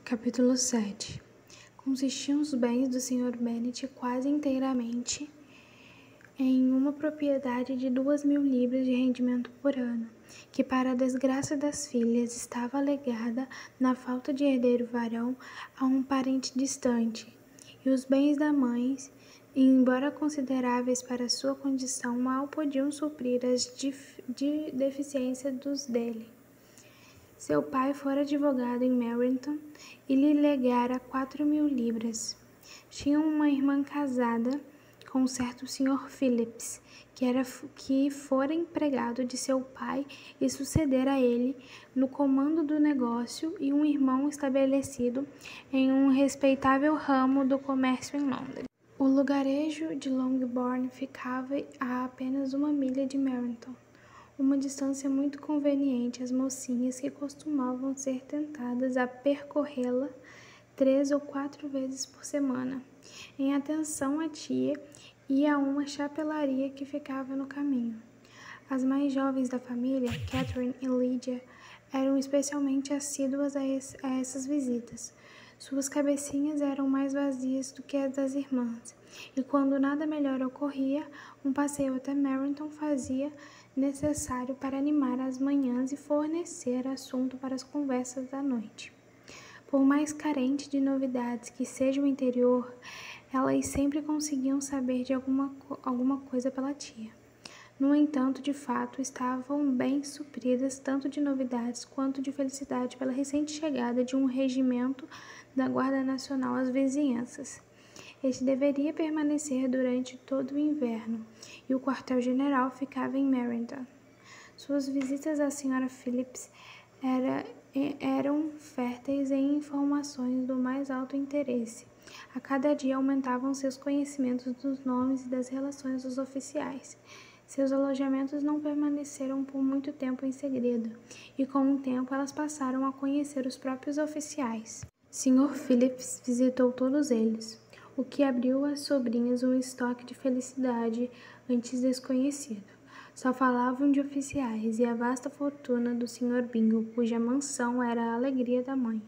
Capítulo 7. Consistiam os bens do Sr. Bennet quase inteiramente em uma propriedade de 2.000 libras de rendimento por ano, que, para a desgraça das filhas, estava legada, na falta de herdeiro varão, a um parente distante, e os bens da mãe, embora consideráveis para sua condição, mal podiam suprir as deficiências dos dele. Seu pai fora advogado em Meryton e lhe legara 4.000 libras. Tinha uma irmã casada com um certo Sr. Phillips, que fora empregado de seu pai e sucedera a ele no comando do negócio, e um irmão estabelecido em um respeitável ramo do comércio em Londres. O lugarejo de Longbourn ficava a apenas 1 milha de Meryton, uma distância muito conveniente às mocinhas que costumavam ser tentadas a percorrê-la 3 ou 4 vezes por semana, em atenção à tia e a uma chapelaria que ficava no caminho. As mais jovens da família, Catherine e Lydia, eram especialmente assíduas a essas visitas. Suas cabecinhas eram mais vazias do que as das irmãs, e quando nada melhor ocorria, um passeio até Meryton fazia necessário para animar as manhãs e fornecer assunto para as conversas da noite. Por mais carente de novidades que seja o interior, elas sempre conseguiam saber de alguma coisa pela tia. No entanto, de fato, estavam bem supridas tanto de novidades quanto de felicidade pela recente chegada de um regimento da Guarda Nacional às vizinhanças. Este deveria permanecer durante todo o inverno, e o quartel-general ficava em Meryton. Suas visitas à Sra. Phillips eram férteis em informações do mais alto interesse. A cada dia aumentavam seus conhecimentos dos nomes e das relações dos oficiais. Seus alojamentos não permaneceram por muito tempo em segredo, e com o tempo elas passaram a conhecer os próprios oficiais. Sr. Phillips visitou todos eles, o que abriu às sobrinhas um estoque de felicidade antes desconhecido. Só falavam de oficiais, e a vasta fortuna do Sr. Bingle, cuja mansão era a alegria da mãe,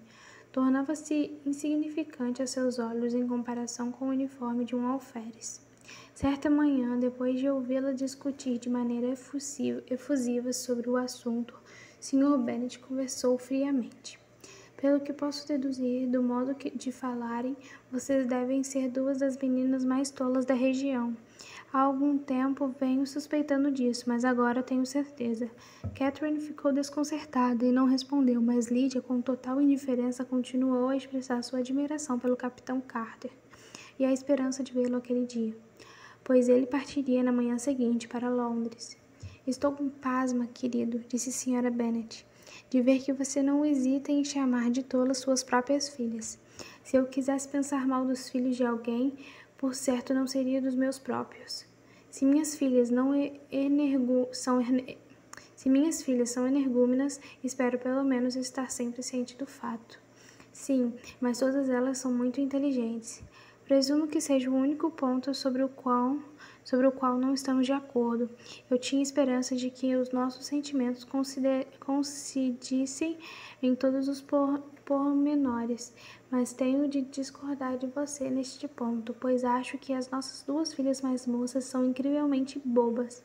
tornava-se insignificante a seus olhos em comparação com o uniforme de um alferes. Certa manhã, depois de ouvi-la discutir de maneira efusiva sobre o assunto, Sr. Bennet conversou friamente. Pelo que posso deduzir do modo de falarem, vocês devem ser 2 das meninas mais tolas da região. Há algum tempo venho suspeitando disso, mas agora tenho certeza. Catherine ficou desconcertada e não respondeu, mas Lydia, com total indiferença, continuou a expressar sua admiração pelo capitão Carter e a esperança de vê-lo aquele dia, pois ele partiria na manhã seguinte para Londres. Estou com pasma, querido, disse Sra. Bennet, de ver que você não hesita em chamar de tolas suas próprias filhas. Se eu quisesse pensar mal dos filhos de alguém, por certo não seria dos meus próprios. Se minhas filhas são energúmenas, espero pelo menos estar sempre ciente do fato. Sim, mas todas elas são muito inteligentes. Presumo que seja o único ponto sobre o qual não estamos de acordo. Eu tinha esperança de que os nossos sentimentos coincidissem em todos os pormenores, mas tenho de discordar de você neste ponto, pois acho que as nossas 2 filhas mais moças são incrivelmente bobas.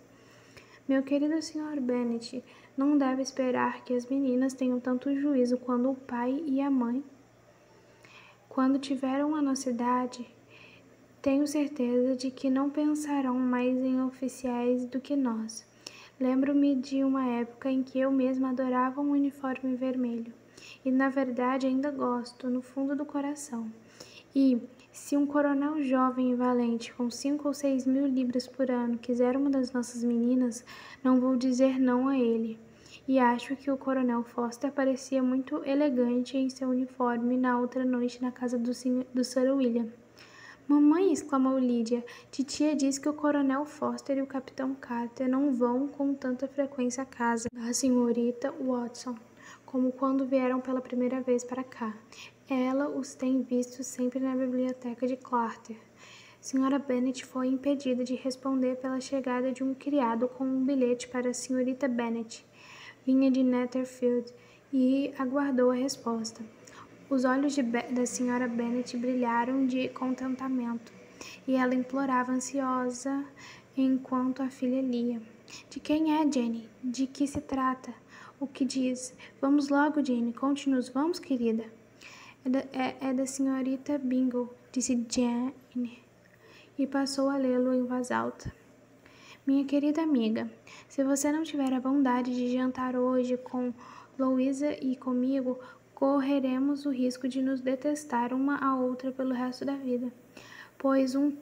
Meu querido Sr. Bennet, não deve esperar que as meninas tenham tanto juízo quanto o pai e a mãe. Quando tiveram a nossa idade, tenho certeza de que não pensarão mais em oficiais do que nós. Lembro-me de uma época em que eu mesma adorava um uniforme vermelho, e na verdade ainda gosto, no fundo do coração. E, se um coronel jovem e valente, com 5 ou 6 mil libras por ano, quiser uma das nossas meninas, não vou dizer não a ele. E acho que o coronel Foster parecia muito elegante em seu uniforme na outra noite na casa do Sir William. Mamãe, exclamou Lydia, titia diz que o coronel Foster e o capitão Carter não vão com tanta frequência à casa da senhorita Watson, como quando vieram pela primeira vez para cá. Ela os tem visto sempre na biblioteca de Clarter. Sra. Bennet foi impedida de responder pela chegada de um criado com um bilhete para a senhorita Bennet. Vinha de Netherfield e aguardou a resposta. Os olhos da senhora Bennet brilharam de contentamento, e ela implorava ansiosa enquanto a filha lia. De quem é, Jane? De que se trata? O que diz? Vamos logo, Jane, conte-nos, vamos, querida. É da senhorita Bingle, disse Jane, e passou a lê-lo em voz alta. Minha querida amiga, se você não tiver a bondade de jantar hoje com Louisa e comigo, correremos o risco de nos detestar uma a outra pelo resto da vida, pois um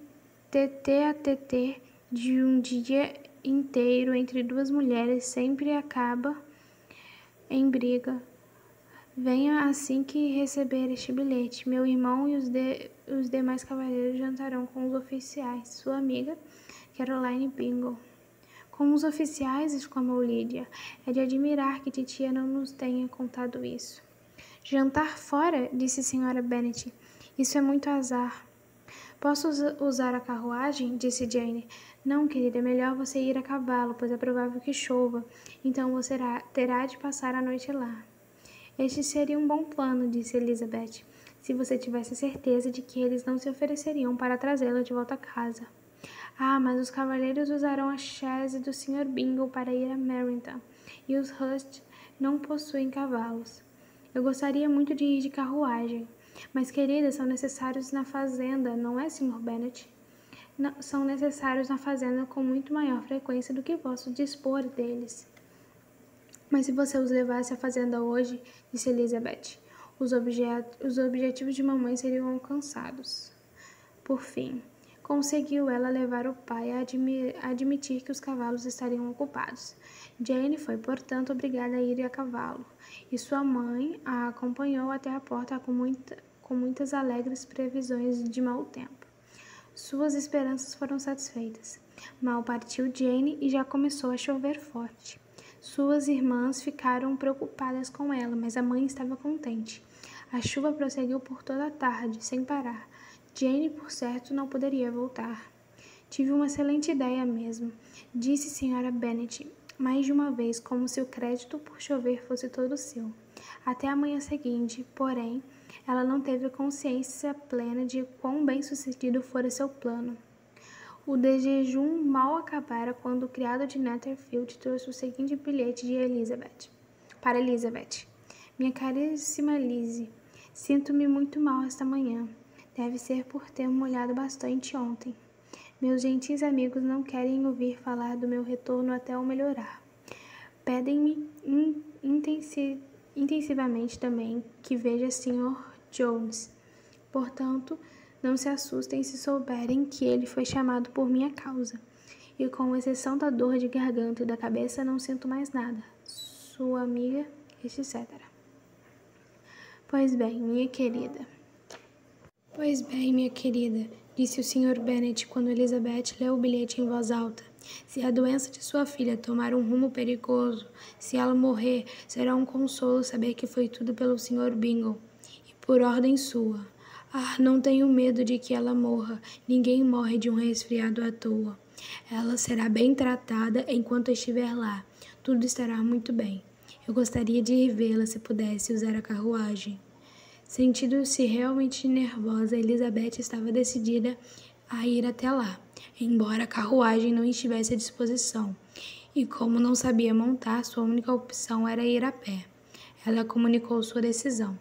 tete-a-tete de um dia inteiro entre duas mulheres sempre acaba em briga. Venha assim que receber este bilhete. Meu irmão e os demais cavalheiros jantarão com os oficiais. Sua amiga, Caroline Bingle. Com os oficiais, exclamou Lydia. É de admirar que titia não nos tenha contado isso. Jantar fora, disse a senhora Bennet. Isso é muito azar. Posso usar a carruagem? Disse Jane. Não, querida, é melhor você ir a cavalo, pois é provável que chova. Então você terá de passar a noite lá. Este seria um bom plano, disse Elizabeth, se você tivesse certeza de que eles não se ofereceriam para trazê-la de volta a casa. Ah, mas os cavalheiros usarão a chaise do Sr. Bingle para ir a Meryton, e os Hurst não possuem cavalos. Eu gostaria muito de ir de carruagem, mas, querida, são necessários na fazenda, não é, Sr. Bennet? Não, são necessários na fazenda com muito maior frequência do que posso dispor deles. Mas se você os levasse à fazenda hoje, disse Elizabeth, os objetivos de mamãe seriam alcançados. Por fim, conseguiu ela levar o pai a admitir que os cavalos estariam ocupados. Jane foi, portanto, obrigada a ir a cavalo, e sua mãe a acompanhou até a porta com muitas alegres previsões de mau tempo. Suas esperanças foram satisfeitas. Mal partiu Jane e já começou a chover forte. Suas irmãs ficaram preocupadas com ela, mas a mãe estava contente. A chuva prosseguiu por toda a tarde, sem parar. Jane, por certo, não poderia voltar. Tive uma excelente ideia mesmo, disse Sra. Bennet, mais de uma vez, como se o crédito por chover fosse todo seu. Até a manhã seguinte, porém, ela não teve consciência plena de quão bem-sucedido fora seu plano. O de jejum mal acabara quando o criado de Netherfield trouxe o seguinte bilhete de para Elizabeth. Minha caríssima Lizzie, sinto-me muito mal esta manhã. Deve ser por ter molhado bastante ontem. Meus gentis amigos não querem ouvir falar do meu retorno até eu melhorar. Pedem-me intensivamente também que veja Sr. Jones. Portanto, não se assustem se souberem que ele foi chamado por minha causa. E com exceção da dor de garganta e da cabeça, não sinto mais nada. Sua amiga, etc. Pois bem, minha querida, disse o Sr. Bennet quando Elizabeth leu o bilhete em voz alta. Se a doença de sua filha tomar um rumo perigoso, se ela morrer, será um consolo saber que foi tudo pelo Sr. Bingle, e por ordem sua. Ah, não tenho medo de que ela morra. Ninguém morre de um resfriado à toa. Ela será bem tratada enquanto estiver lá. Tudo estará muito bem. Eu gostaria de ir vê-la se pudesse usar a carruagem. Sentindo-se realmente nervosa, Elizabeth estava decidida a ir até lá, embora a carruagem não estivesse à disposição. E como não sabia montar, sua única opção era ir a pé. Ela comunicou sua decisão.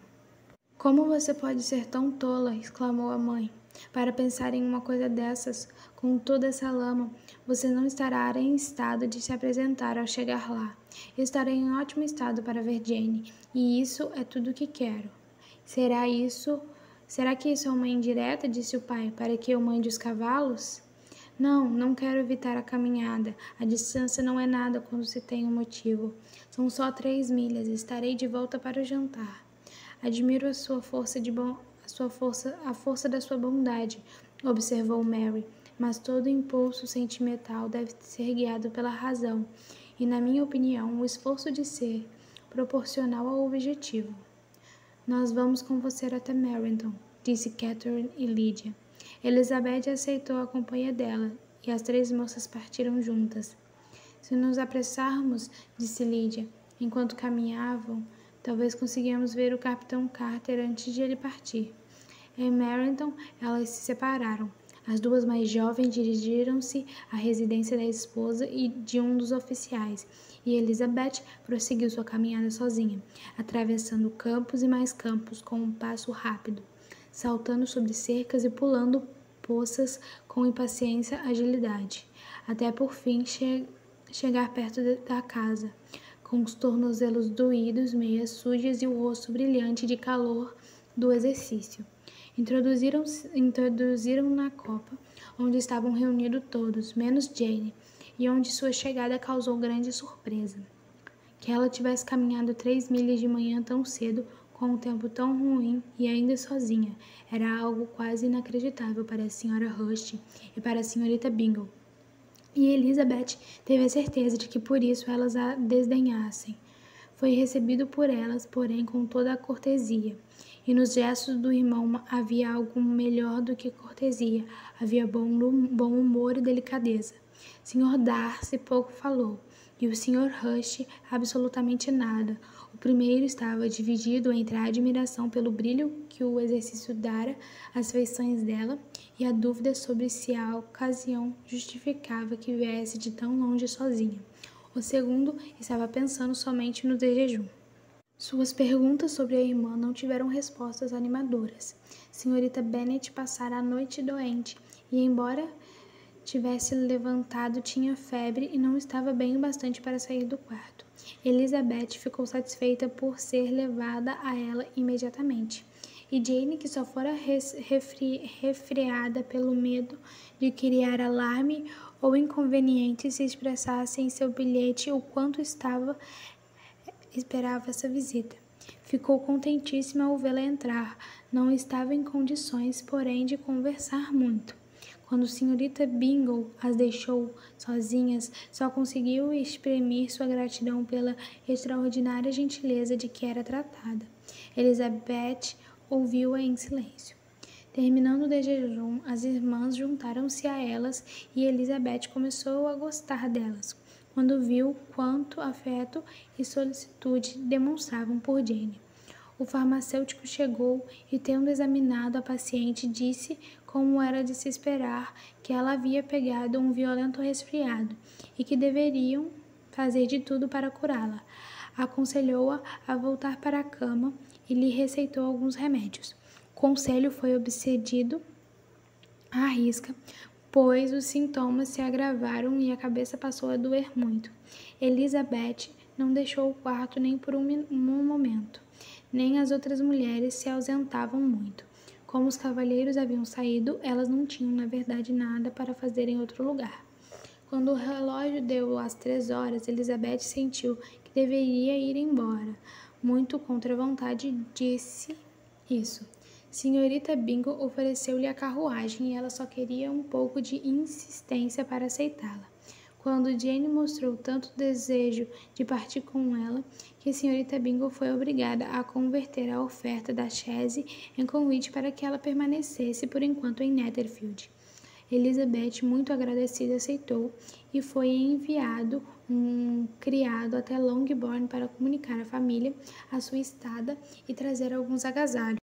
Como você pode ser tão tola? Exclamou a mãe. Para pensar em uma coisa dessas, com toda essa lama, você não estará em estado de se apresentar ao chegar lá. Eu estarei em ótimo estado para ver Jane, e isso é tudo o que quero. Será que isso é uma indireta? Disse o pai, para que eu mande os cavalos? Não quero evitar a caminhada. A distância não é nada quando se tem um motivo. São só 3 milhas. Estarei de volta para o jantar. Admiro a força da sua bondade, observou Mary, mas todo impulso sentimental deve ser guiado pela razão, e, na minha opinião, o esforço de ser proporcional ao objetivo. Nós vamos com você até Meryton, disse Catherine e Lydia. Elizabeth aceitou a companhia dela, e as 3 moças partiram juntas. Se nos apressarmos, disse Lydia, enquanto caminhavam, Talvez conseguíamos ver o Capitão Carter antes de ele partir. Em Merrington, elas se separaram. As duas mais jovens dirigiram-se à residência da esposa e de um dos oficiais, e Elizabeth prosseguiu sua caminhada sozinha, atravessando campos e mais campos com um passo rápido, saltando sobre cercas e pulando poças com impaciência agilidade, até por fim chegar perto da casa, com os tornozelos doídos, meias sujas e o rosto brilhante de calor do exercício. Introduziram na copa, onde estavam reunidos todos, menos Jane, e onde sua chegada causou grande surpresa. Que ela tivesse caminhado 3 milhas de manhã tão cedo, com um tempo tão ruim e ainda sozinha, era algo quase inacreditável para a Sra. Hurst e para a Sra. Bingle. E Elizabeth teve a certeza de que por isso elas a desdenhassem. Foi recebido por elas, porém, com toda a cortesia. E nos gestos do irmão havia algo melhor do que cortesia, havia bom humor e delicadeza. Sr. Darcy pouco falou, e o Sr. Hurst absolutamente nada. O primeiro estava dividido entre a admiração pelo brilho que o exercício dara às feições dela e a dúvida sobre se a ocasião justificava que viesse de tão longe sozinha. O segundo estava pensando somente no jejum. Suas perguntas sobre a irmã não tiveram respostas animadoras. Senhorita Bennet passara a noite doente e, embora tivesse levantado, tinha febre e não estava bem o bastante para sair do quarto. Elizabeth ficou satisfeita por ser levada a ela imediatamente. E Jane, que só fora refreada pelo medo de criar alarme ou inconveniente, se expressasse em seu bilhete o quanto esperava essa visita. Ficou contentíssima ao vê-la entrar. Não estava em condições, porém, de conversar muito. Quando a Sra. Bingle as deixou sozinhas, só conseguiu exprimir sua gratidão pela extraordinária gentileza de que era tratada. Elizabeth ouviu-a em silêncio. Terminando o jejum, as irmãs juntaram-se a elas e Elizabeth começou a gostar delas, quando viu quanto afeto e solicitude demonstravam por Jane. O farmacêutico chegou e, tendo examinado a paciente, disse, como era de se esperar, que ela havia pegado um violento resfriado e que deveriam fazer de tudo para curá-la. Aconselhou-a a voltar para a cama e lhe receitou alguns remédios. O conselho foi obedecido à risca, pois os sintomas se agravaram e a cabeça passou a doer muito. Elizabeth não deixou o quarto nem por um momento, nem as outras mulheres se ausentavam muito. Como os cavalheiros haviam saído, elas não tinham, na verdade, nada para fazer em outro lugar. Quando o relógio deu às 3 horas, Elizabeth sentiu que deveria ir embora. Muito contra a vontade, disse isso. Senhorita Bingle ofereceu-lhe a carruagem e ela só queria um pouco de insistência para aceitá-la. Quando Jane mostrou tanto desejo de partir com ela, que a Sra. Bingle foi obrigada a converter a oferta da chaise em convite para que ela permanecesse por enquanto em Netherfield. Elizabeth, muito agradecida, aceitou e foi enviado um criado até Longbourn para comunicar à família a sua estada e trazer alguns agasalhos.